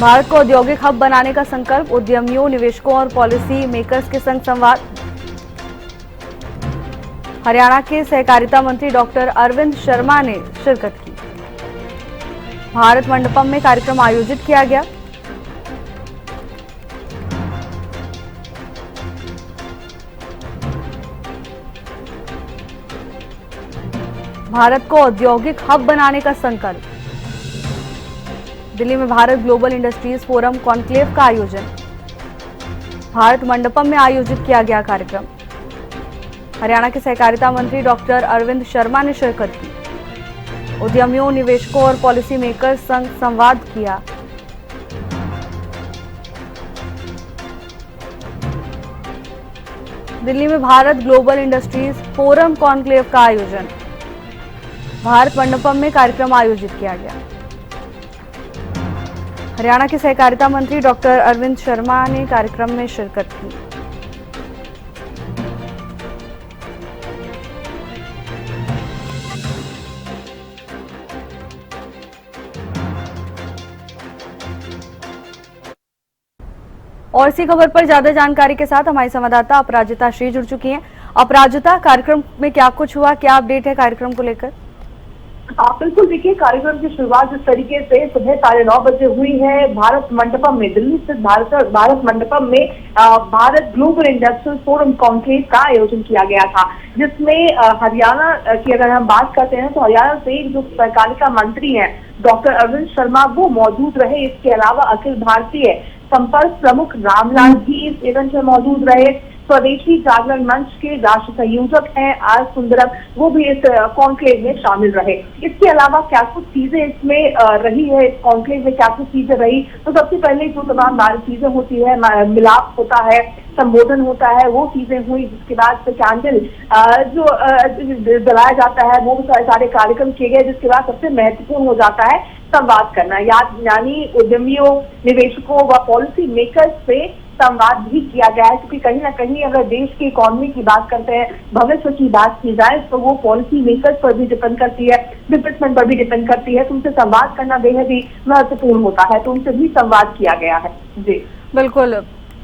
भारत को औद्योगिक हब बनाने का संकल्प, उद्यमियों, निवेशकों और पॉलिसी मेकर्स के संग संवाद। हरियाणा के सहकारिता मंत्री डॉक्टर अरविंद शर्मा ने शिरकत की। भारत मंडपम में कार्यक्रम आयोजित किया गया। भारत को औद्योगिक हब बनाने का संकल्प। दिल्ली में Bharat global industries forum conclave का आयोजन। भारत मंडपम में आयोजित किया गया कार्यक्रम। हरियाणा के सहकारिता मंत्री डॉक्टर अरविंद शर्मा ने शिरकत की। उद्यमियों, निवेशकों और पॉलिसी मेकर्स संग संवाद किया। दिल्ली में Bharat global industries forum conclave का आयोजन। भारत मंडपम में कार्यक्रम आयोजित किया गया। हरियाणा के सहकारिता मंत्री डॉक्टर अरविंद शर्मा ने कार्यक्रम में शिरकत की। और इसी खबर पर ज्यादा जानकारी के साथ हमारी संवाददाता अपराजिता श्री जुड़ चुकी हैं। अपराजिता, कार्यक्रम में क्या कुछ हुआ, क्या अपडेट है कार्यक्रम को लेकर? आप बिल्कुल देखिए, कार्यक्रम की शुरुआत जिस तरीके से सुबह 9:30 बजे हुई है भारत मंडपम में, दिल्ली स्थित भारत मंडपम में Bharat global industrial forum conclave का आयोजन किया गया था, जिसमें हरियाणा की अगर हम बात करते हैं तो हरियाणा से जो सहकारिता मंत्री हैं डॉक्टर अरविंद शर्मा वो मौजूद रहे। इसके अलावा अखिल भारतीय संपर्क प्रमुख रामलाल भी इस इवेंट में मौजूद रहे। स्वदेशी जागरण मंच के राष्ट्र संयोजक हैं आर सुंदरम, वो भी इस कॉन्क्लेव में शामिल रहे। इसके अलावा क्या कुछ चीजें इसमें रही है, इस कॉन्क्लेव में क्या कुछ चीजें रही, तो सबसे पहले जो तमाम चीजें होती है, मिलाप होता है, संबोधन होता है, वो चीजें हुई। जिसके बाद कैंडल जो जलाया जाता है, वो सारे कार्यक्रम किए गए। जिसके बाद सबसे महत्वपूर्ण हो जाता है संवाद करना, यानी उद्यमियों, निवेशकों व पॉलिसी मेकर्स से संवाद भी किया गया है। क्योंकि कहीं ना कहीं अगर देश की इकोनॉमी की बात करते हैं, भविष्य की बात की जाए, तो वो पॉलिसी मेकर्स पर भी डिपेंड करती है, डिपार्टमेंट पर भी डिपेंड करती है। तो उनसे संवाद करना बेहद ही महत्वपूर्ण होता है, तो उनसे भी संवाद किया गया है। जी बिल्कुल।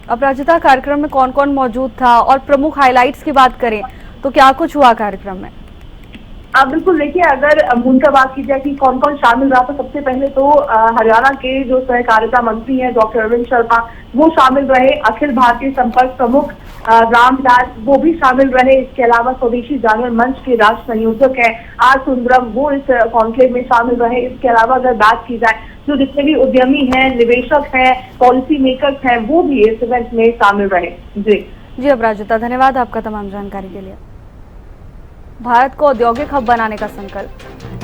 अपराजिता, कार्यक्रम में कौन कौन मौजूद था और प्रमुख हाइलाइट्स की बात करें तो क्या कुछ हुआ कार्यक्रम में? बिल्कुल देखिए, अगर उनका बात की जाए कि कौन कौन शामिल रहा, तो सबसे पहले तो हरियाणा के जो सहकारिता मंत्री हैं डॉक्टर अरविंद शर्मा वो शामिल रहे। अखिल भारतीय संपर्क प्रमुख रामलाल वो भी शामिल रहे। इसके अलावा स्वदेशी जागरण मंच के राष्ट्र संयोजक हैं आर सुंदरम, वो इस कॉन्क्लेव में शामिल रहे। इसके अलावा अगर बात की जाए जो जितने भी उद्यमी हैं, निवेशक हैं, पॉलिसी मेकर्स हैं, वो भी इस इवेंट में शामिल रहे। जी अपराजिता, धन्यवाद आपका तमाम जानकारी के लिए। भारत को औद्योगिक हब बनाने का संकल्प।